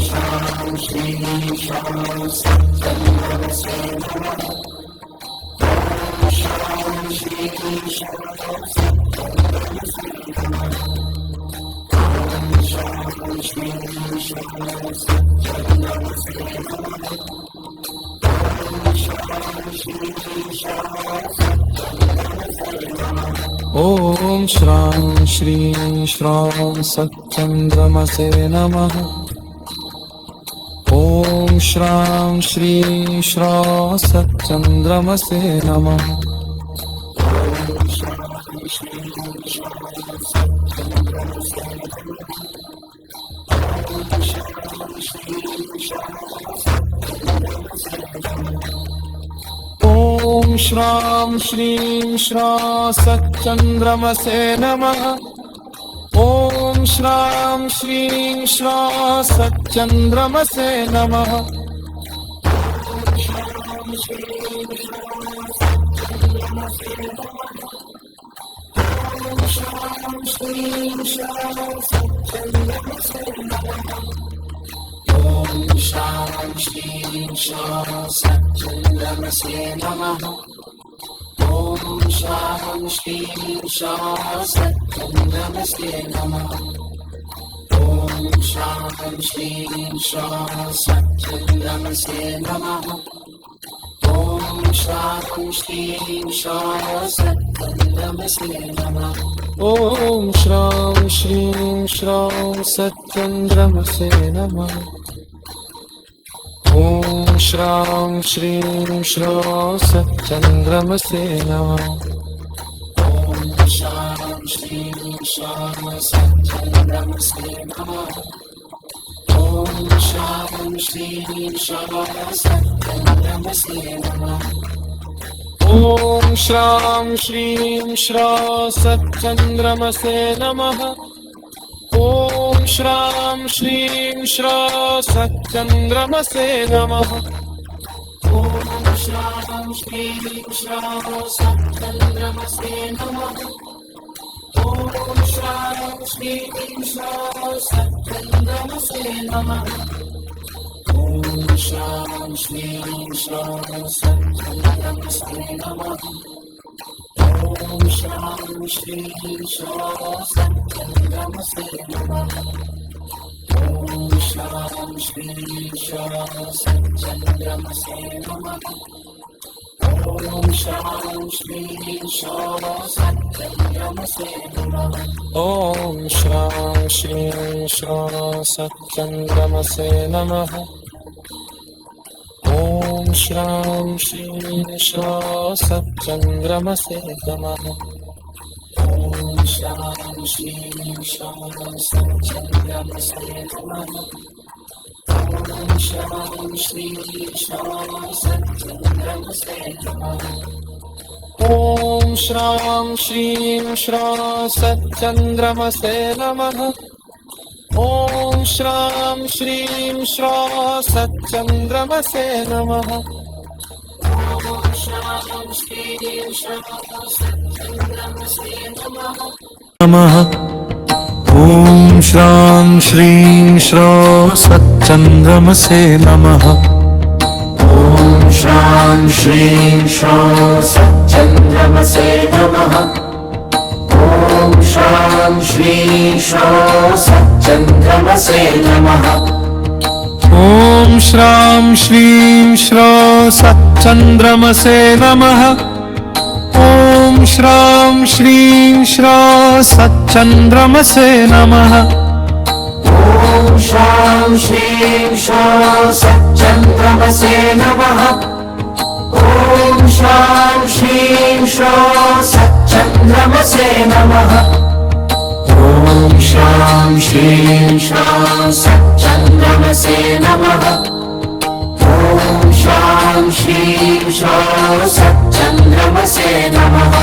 ॐ श्रां श्रीं श्रां सच्चन्द्रमसे नमः। ॐ श्रां श्रीं श्रां सच्चन्द्रमसे नमः। ॐ श्रां श्रीं श्रां सच्चन्द्रमसे नमः। ॐ श्रां श्रीं श्रां सच्चन्द्रमसे नमः। ॐ शां श्रीं शां सच्चन्द्रमसे नमः। ॐ शां श्रीं शां सच्चन्द्रमसे नमः। ॐ शां श्रीं शां सच्चन्द्रमसे नमः। ॐ शां श्रीं शां सच्चन्द्रमसे नमः। ॐ श्रां श्रीं श्रां सच्चन्द्रमसे नमः। ॐ श्रां श्रीं श्रां सच्चन्द्रमसे नमः। ॐ शां श्रीं शां सच्चन्द्रमसे नमः। ॐ शां श्रीं शां सच्चन्द्रमसे नमः। ॐ श्रां श्रीं श्रां सच्चन्द्रमसे नमः। ॐ श्रां श्रीं श्रां सच्चन्द्रमसे नमः। ॐ शां श्रीं शां सच्चन्द्रमसे नमः। ॐ शां श्रीं शां सच्चन्द्रमसे नमः। ॐ शां श्रीं शां सच्चन्द्रमसे नमः। ॐ शां श्रीं शां सच्चन्द्रमसे नमः। ॐ शां श्रीं शां सच्चन्द्रमसे नमः। ॐ शां श्रीं शां सच्चन्द्रमसे नमः। ॐ श्रां श्रीं श्रां सच्चन्द्रमसे नमः। ॐ श्रां श्रीं श्रां सच्चन्द्रमसे नमः। ॐ शां श्रीं शां सच्चन्द्रमसे नमः। ॐ शां श्रीं शां सच्चन्द्रमसे नमः। ॐ श्रां श्रीं श्रां सच्चन्द्रमसे नमः। ॐ श्रां श्रीं श्रां सच्चन्द्रमसे नमः। ॐ शां श्रीं शां सच्चन्द्रमसे नमः। नमः। ॐ श्रां श्रीं श्रां सच्चन्द्रमसे नमः। ॐ शां श्रीं शां सच्चन्द्रमसे नमः। ॐ शां श्रीं शां सच्चन्द्रमसे नमः। ॐ श्रां श्रीं श्रां सच्चन्द्रमसे नमः। ॐ श्रां श्रीं श्रां सच्चन्द्रमसे नमः। ॐ शां श्रीं शां सच्चन्द्रमसे नमः। ॐ शां श्रीं शां सच्चन्द्रमसे नमः। ॐ शां श्रीं शां सच्चन्द्रमसे नमः। ॐ शां श्रीं शां सच्चन्द्रमसे नमः।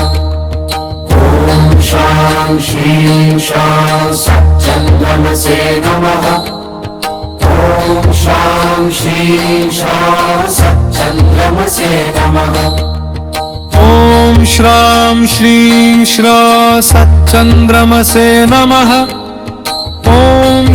ॐ शां श्रीं शां सच्चन्द्रमसे नमः। ॐ शां श्रीं शां सच्चन्द्रमसे नमः। ॐ श्रां श्रीं श्रां सच्चन्द्रमसे नमः। ॐ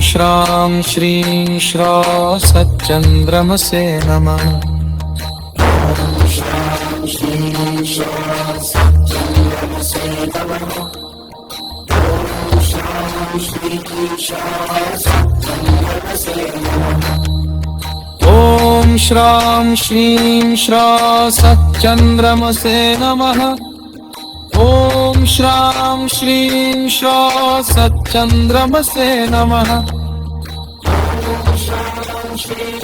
श्रां श्रीं श्रा सच्चन्द्रमसे नमः ॐ श्रां श्रीं श्रा सच्चन्द्रमसे नमः ॐ श्रां श्रीं श्रा सच्चन्द्रमसे नमः ॐ श्रां श्रीं श्रा सच्चन्द्रमसे नमः ॐ श्रां श्रीं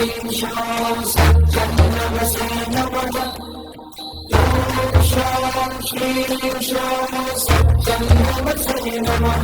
श्रा सच्चन्द्रमसे नमः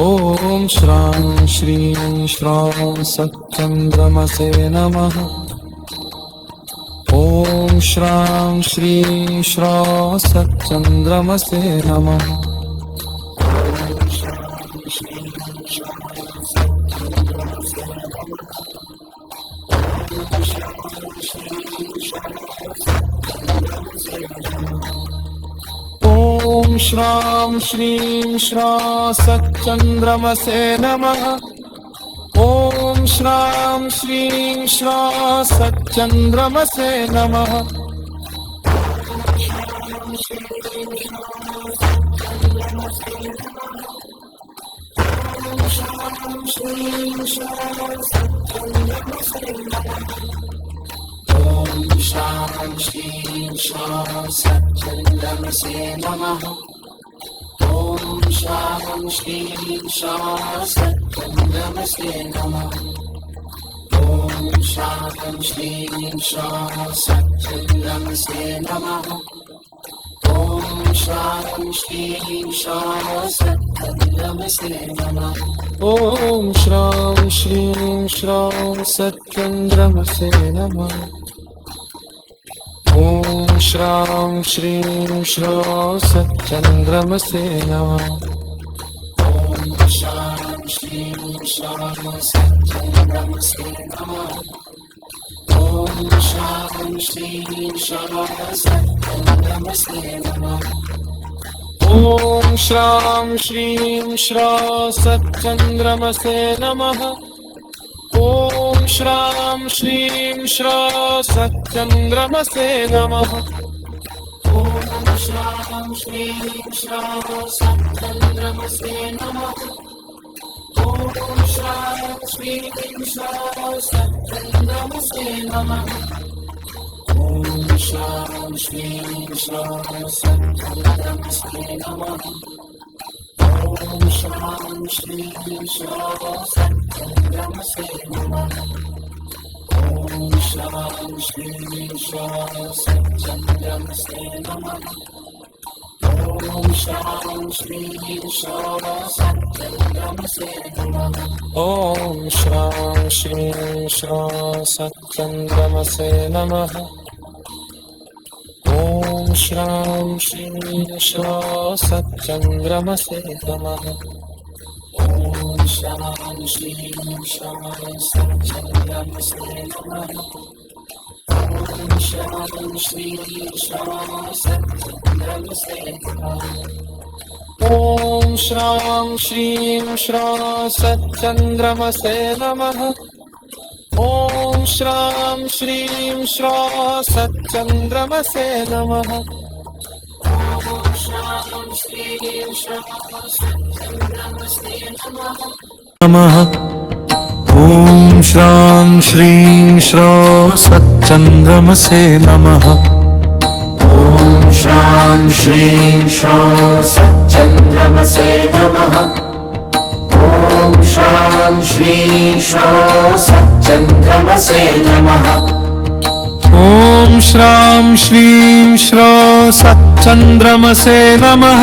ॐ श्रां श्रीं श्रा सच्चन्द्रमसे नमः ॐ श्रां श्रीं श्रा सच्चन्द्रमसे नमः शां श्रीं श्रा सच्चन्द्रमसे नमः ॐ शां श्रीं श्रा सच्चन्द्रमसे नमः ॐ शां श्रीं श्रा सच्चन्द्रमसे नमः ॐ शां श्रीं श्रा सच्चन्द्रमसे नमः ॐ श्रां श्रीं श्रा सच्चन्द्रमसे नमः ॐ श्रां श्रीं श्रा सच्चन्द्रमसे नमः ॐ शां श्रीं श्रा सच्चन्द्रमसे नमः ॐ शां श्रीं श्रा सच्चन्द्रमसे नमः ॐ श्रां श्रीं श्रा सच्चन्द्रमसे नमः ॐ श्रां श्रीं श्रा सच्चन्द्रमसे नमः ॐ शां श्रीं श्रा सच्चन्द्रमसे नमः ॐ शां श्रीं श्रा सच्चन्द्रमसे नमः ॐ शां श्रीं श्रा सच्चन्द्रमसे नमः ॐ शां श्रीं श्रा सच्चन्द्रमसे नमः ॐ शां श्रीं श्रा सच्चन्द्रमसे नमः ॐ शां श्रीं श्रा सच्चन्द्रमसे नमः ॐ श्रां श्रीं श्रा सच्चन्द्रमसे नमः ॐ श्रां श्रीं श्रा सच्चन्द्रमसे नमः ॐ शां श्रीं श्रा सच्चन्द्रमसे नमः ॐ शां श्रीं श्रा सच्चन्द्रमसे नमः ॐ श्रां श्रीं श्रा सच्चन्द्रमसे नमः ॐ श्रां श्रीं श्रा सच्चन्द्रमसे नमः ॐ शां श्रीं श्रा सच्चन्द्रमसे नमः नमः ॐ श्रां श्रीं श्रा सच्चन्द्रमसे नमः ॐ शां श्रीं श्रा सच्चन्द्रमसे नमः ॐ शां श्रीं श्रा सच्चन्द्रमसे नमः ॐ श्रां श्रीं श्रा सच्चन्द्रमसे नमः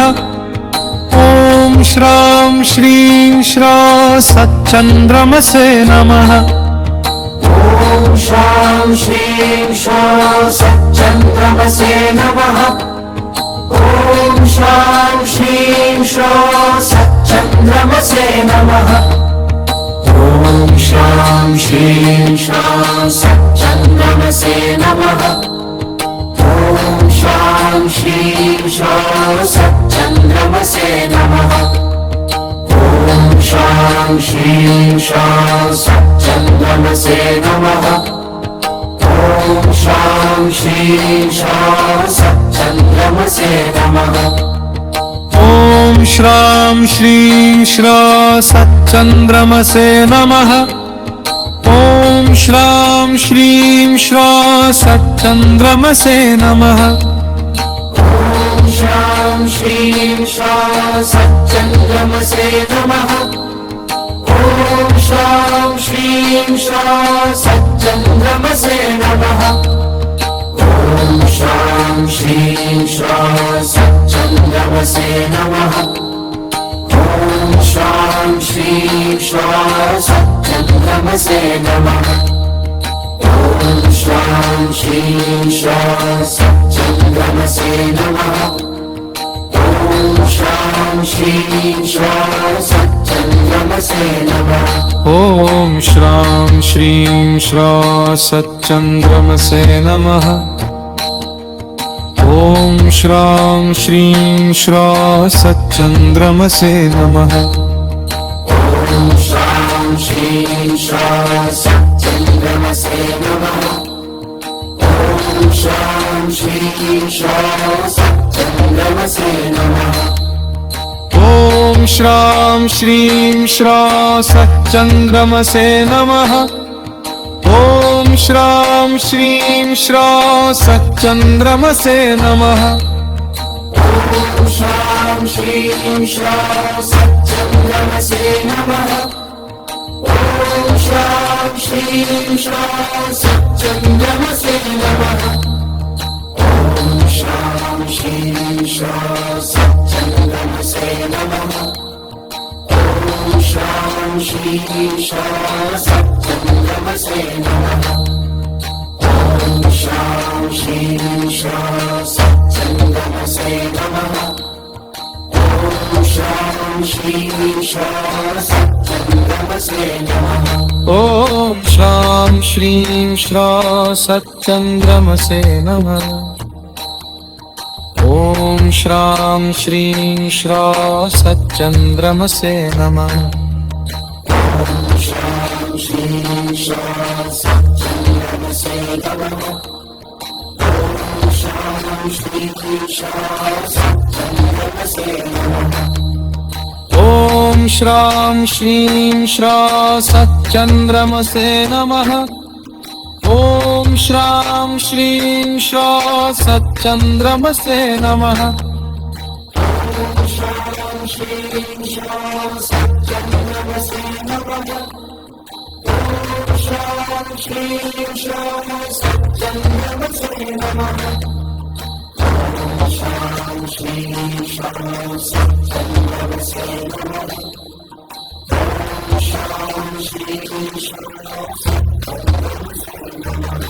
ॐ श्रां श्रीं श्रा सच्चन्द्रमसे नमः ॐ शां श्रीं शां सच्चन्द्रमसे नमः ॐ शां श्रीं शां सच्चन्द्रमसे नमः ॐ शां श्रीं शां सच्चन्द्रमसे नमः ॐ शां श्रीं शां सच्चन्द्रमसे नमः ॐ शां श्रीं शां सच्चन्द्रमसे नमः ॐ शां श्रीं शां सच्चन्द्रमसे नमः ॐ श्रां श्रीं श्रां सच्चन्द्रमसे नमः ॐ श्रां श्रीं श्रां सच्चन्द्रमसे नमः ॐ शां श्रीं शां सच्चन्द्रमसे नमः ॐ शां श्रीं शां सच्चन्द्रमसे नमः ॐ शां श्रीं शां सच्चन्द्रमसे नमः ॐ शां श्रीं शां सच्चन्द्रमसे नमः ॐ शां श्रीं शां सच्चन्द्रमसे नमः ॐ शां श्रीं शां सच्चन्द्रमसे नमः ॐ श्रां श्रीं श्रां सच्चन्द्रमसे नमः ॐ श्रां श्रीं श्रां सच्चन्द्रमसे नमः ॐ शां श्रीं शां सच्चन्द्रमसे नमः ॐ शां श्रीं शां सच्चन्द्रमसे नमः ॐ श्रां श्रीं श्रां सच्चन्द्रमसे नमः ॐ श्रां श्रीं श्रां सच्चन्द्रमसे नमः ॐ शां श्रीं शां सच्चन्द्रमसे नमः ॐ शां श्रीं शां सच्चन्द्रमसे नमः ॐ शां श्रीं शां सच्चन्द्रमसे नमः ॐ शां श्रीं शां सच्चन्द्रमसे नमः ॐ शां श्रीं शां सच्चन्द्रमसे नमः ॐ शां श्रीं शां सच्चन्द्रमसे नमः ॐ श्रां श्रीं श्रां सच्चन्द्रमसे नमः ॐ श्रां श्रीं श्रां सच्चन्द्रमसे नमः ॐ शां श्रीं शां सच्चन्द्रमसे नमः ॐ शां श्रीं शां सच्चन्द्रमसे नमः ॐ श्रां श्रीं श्रां सच्चन्द्रमसे नमः ॐ श्रां श्रीं श्रां सच्चन्द्रमसे नमः ॐ शां श्रीं शां सच्चन्द्रमसे नमः ॐ शां श्रीं शां सच्चन्द्रमसे नमः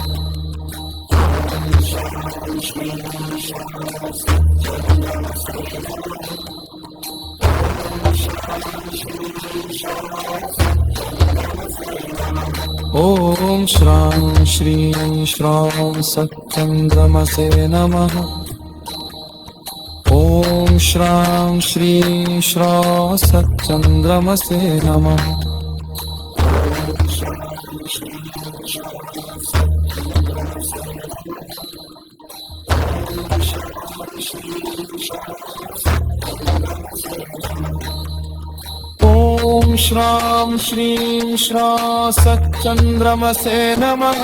ॐ शां श्रीं शां सच्चन्द्रमसे नमः ॐ शां श्रीं शां सच्चन्द्रमसे नमः ॐ शां श्रीं शां सच्चन्द्रमसे नमः ॐ श्रां श्रीं श्रां सच्चन्द्रमसे नमः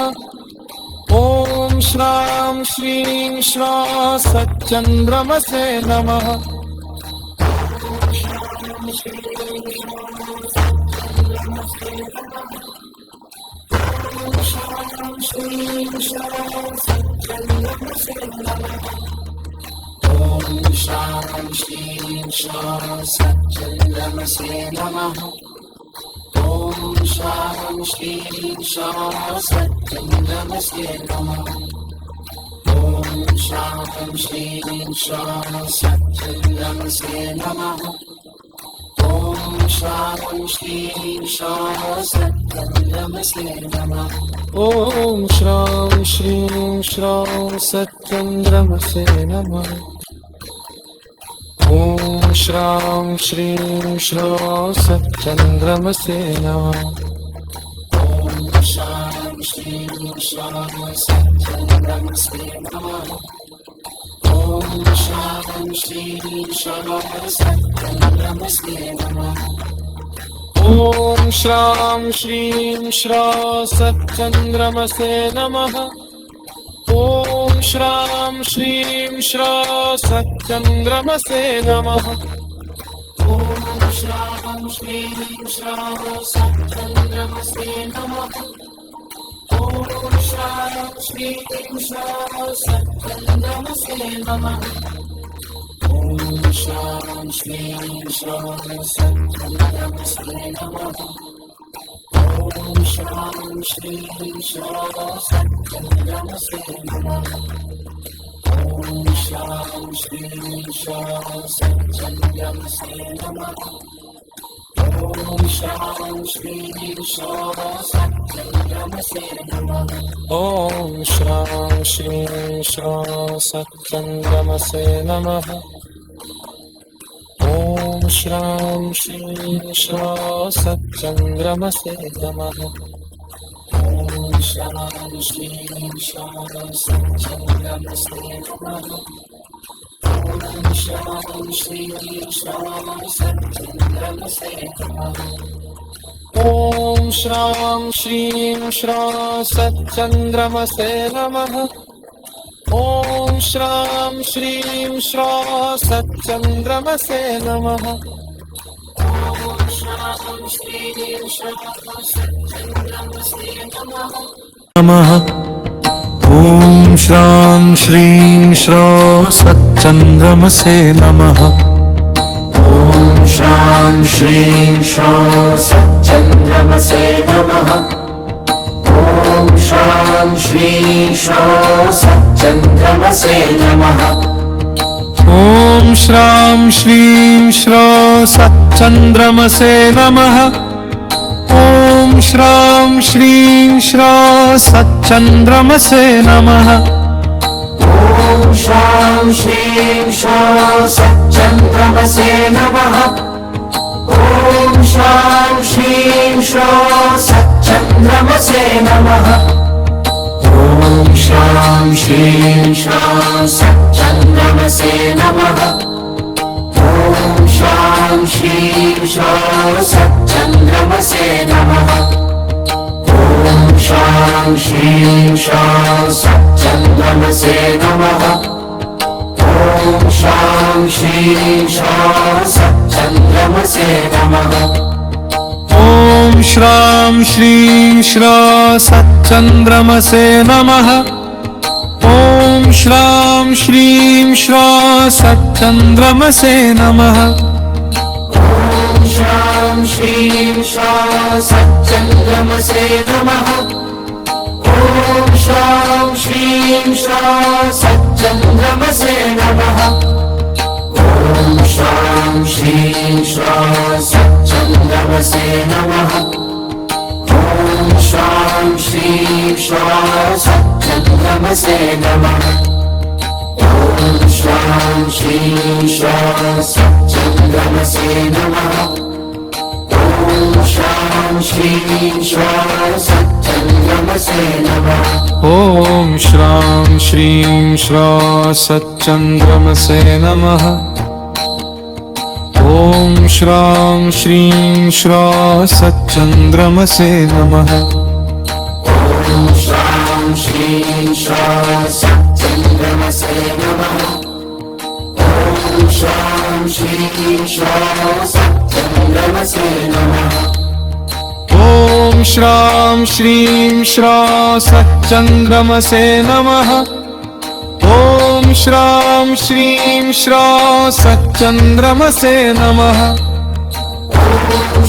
ॐ श्रां श्रीं श्रां सच्चन्द्रमसे नमः ॐ श्रां श्रीं श्रां सच्चन्द्रमसे नमः ॐ श्रां श्रीं श्रां सच्चन्द्रमसे नमः ॐ शां श्रीं शां सच्चन्द्रमसे नमः ॐ ॐ शां श्रीं शां सत्यन्द्रमसे नमः ॐ शां श्रीं शां सत्यन्द्रमसे नमः ॐ शां श्रीं शां सत्यन्द्रमसे नमः ॐ श्रां श्रीं श्रां सत्यन्द्रमसे नमः ॐ श्रां श्रीं श्रां सत्यन्द्रमसे नमः ॐ शां श्रीं शां सत्यन्द्रमसे नमः ॐ शां श्रीं शां सत्यन्द्रमसे नमः ॐ श्रां श्रीं श्रां सत्यन्द्रमसे नमः ॐ श्रां श्रीं श्रां सत्यन्द्रमसे नमः ॐ शां श्रीं शां सत्यन्द्रमसे नमः ॐ शां श्रीं शां सत्यन्द्रमसे नमः ॐ शां श्रीं शां सत्यन्द्रमसे नमः ॐ शां श्रीं शां सत्यन्द्रमसे नमः ॐ शां श्रीं शां सत्यन्द्रमसे नमः ॐ शां श्रीं शां सत्यन्द्रमसे नमः ॐ श्रां श्रीं श्रां सत्यन्द्रमसे नमः ॐ श्रां श्रीं श्रां सत्यन्द्रमसे नमः ॐ शां श्रीं शां सत्यन्द्रमसे नमः ॐ शां श्रीं शां सत्यन्द्रमसे नमः ॐ श्रां श्रीं श्रां सत्यन्द्रमसे नमः ॐ श्रां श्रीं श्रां सत्यन्द्रमसे नमः ॐ शां श्रीं शां सत्यन्द्रमसे नमः नमः ॐ श्रां श्रीं श्रां सत्यन्द्रमसे नमः ॐ शां श्रीं शां सत्यन्द्रमसे नमः ॐ शां श्रीं शां सत्यन्द्रमसे नमः ॐ श्रां श्रीं श्रां सत्यन्द्रमसे नमः ॐ श्रां श्रीं श्रां सत्यन्द्रमसे नमः ॐ शां श्रीं शां सत्यन्द्रमसे नमः ॐ शां श्रीं शां सत्यन्द्रमसे नमः ॐ शां श्रीं शां सत्यन्द्रमसे नमः ॐ शां श्रीं शां सत्यन्द्रमसे नमः ॐ शां श्रीं शां सत्यन्द्रमसे नमः ॐ शां श्रीं शां सत्यन्द्रमसे नमः ॐ श्रां श्रीं श्रां सत्यन्द्रमसे नमः ॐ श्रां श्रीं श्रां सत्यन्द्रमसे नमः ॐ शां श्रीं शां सत्यन्द्रमसे नमः ॐ शां श्रीं शां सत्यन्द्रमसे नमः ॐ शां श्रीं शां सत्यन्द्रमसे नमः ॐ शां श्रीं शां सत्यन्द्रमसे नमः ॐ शां श्रीं शां सत्यन्द्रमसे नमः ॐ शां श्रीं शां सत्यन्द्रमसे नमः ॐ श्रां श्रीं श्रां सत्यन्द्रमसे नमः ॐ श्रां श्रीं श्रां सत्यन्द्रमसे नमः ॐ शां श्रीं शां सत्यन्द्रमसे नमः ॐ शां श्रीं शां सत्यन्द्रमसे नमः ॐ श्रां श्रीं श्रां सत्यन्द्रमसे नमः ॐ श्रां श्रीं श्रां सत्यन्द्रमसे नमः ॐ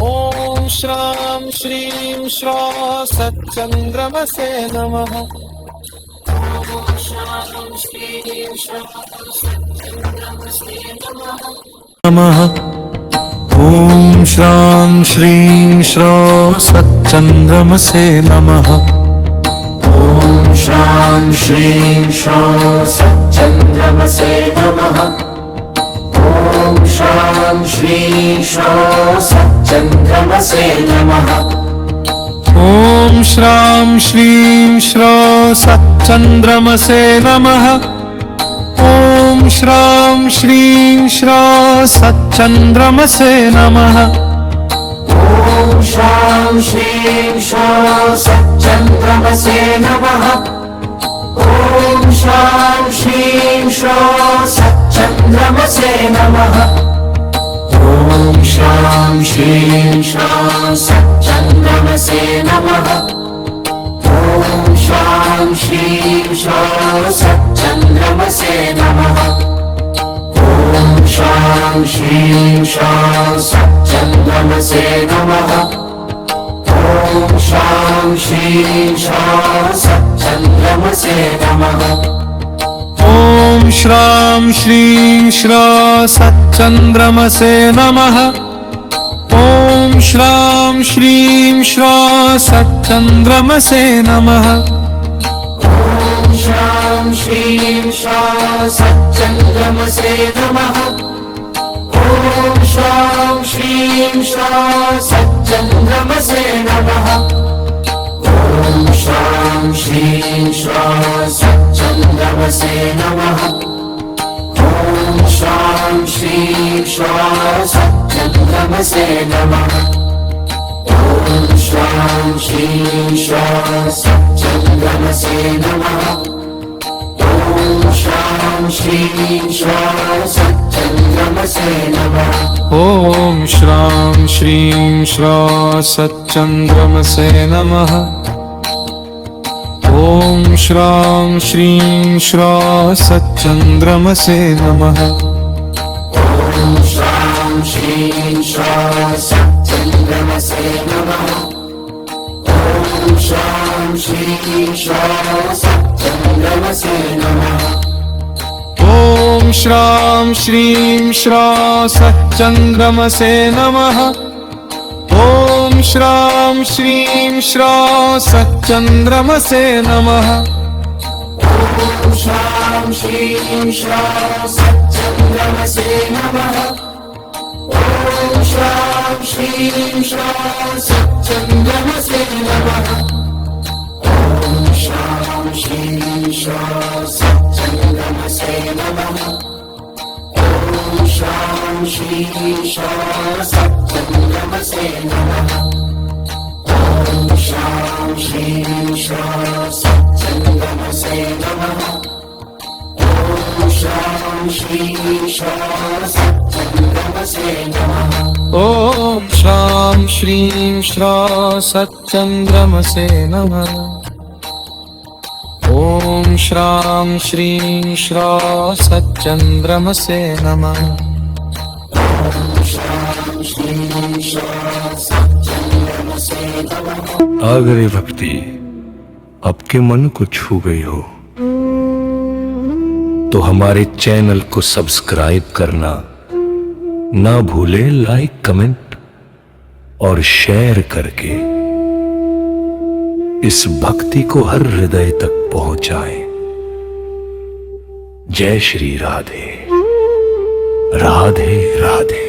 ॐ श्रां श्रीं श्रा सच्चन्द्रमसे नमः नमः। ॐ श्रां श्रीं श्रा सच्चन्द्रमसे नमः। ॐ श्रां श्रीं श्रा सच्चन्द्रमसे नमः। ॐ श्रां श्रीं श्रा सच्चन्द्रमसे नमः। ॐ श्रां श्रीं श्रा सच्चन्द्रमसे नमः ॐ श्रां श्रीं श्रा सच्चन्द्रमसे नमः ॐ श्रां श्रीं श्रा सच्चन्द्रमसे नमः। ॐ श्रां श्रीं श्रा सच्चन्द्रमसे नमः। ॐ श्रां श्रीं श्रा सच्चन्द्रमसे नमः। ॐ श्रां श्रीं श्रा सच्चन्द्रमसे नमः। ॐ श्रां श्रीं श्रा सच्चन्द्रमसे नमः। ॐ श्रां श्रीं श्रा सच्चन्द्रमसे नमः। ॐ श्रां श्रीं श्रा सच्चन्द्रमसे नमः ॐ श्रां श्रीं श्रा सच्चन्द्रमसे नमः ॐ श्रां श्रीं श्रा सच्चन्द्रमसे नमः। ॐ श्रां श्रीं श्रा सच्चन्द्रमसे नमः। ॐ श्रां श्रीं श्रा सच्चन्द्रमसे नमः। ॐ श्रां श्रीं श्रा सच्चन्द्रमसे नमः। ॐ श्रां श्रीं श्रा सच्चन्द्रमसे नमः। ॐ श्रां श्रीं श्रा सच्चन्द्रमसे नमः। ॐ श्रां श्रीं श्रा सच्चन्द्रमसे नमः ॐ श्रां श्रीं श्रा सच्चन्द्रमसे नमः ॐ श्रां श्रीं श्रा सच्चन्द्रमसे नमः। ॐ श्रां श्रीं श्रा सच्चन्द्रमसे नमः। ॐ श्रां श्रीं श्रा सच्चन्द्रमसे नमः ॐ श्रां श्रीं श्रा सच्चन्द्रमसे नमः ॐ श्रां श्रीं श्रा सच्चन्द्रमसे नमः। ॐ श्रां श्रीं श्रा सच्चन्द्रमसे नमः। ॐ श्रां श्रीं श्रा सच्चन्द्रमसे नमः। ॐ श्रां श्रीं श्रा सच्चन्द्रमसे नमः। ॐ श्रां श्रीं श्रा सच्चन्द्रमसे नमः। ॐ श्रां श्रीं श्रा सच्चन्द्रमसे नमः। ॐ श्रां श्रीं श्रा सच्चन्द्रमसे नमः ॐ श्रां श्रीं श्रा सच्चन्द्रमसे नमः अगर ये भक्ति आपके मन को छू गई हो तो हमारे चैनल को सब्सक्राइब करना ना भूले, लाइक कमेंट और शेयर करके इस भक्ति को हर हृदय तक पहुंचाएं। जय श्री राधे राधे राधे।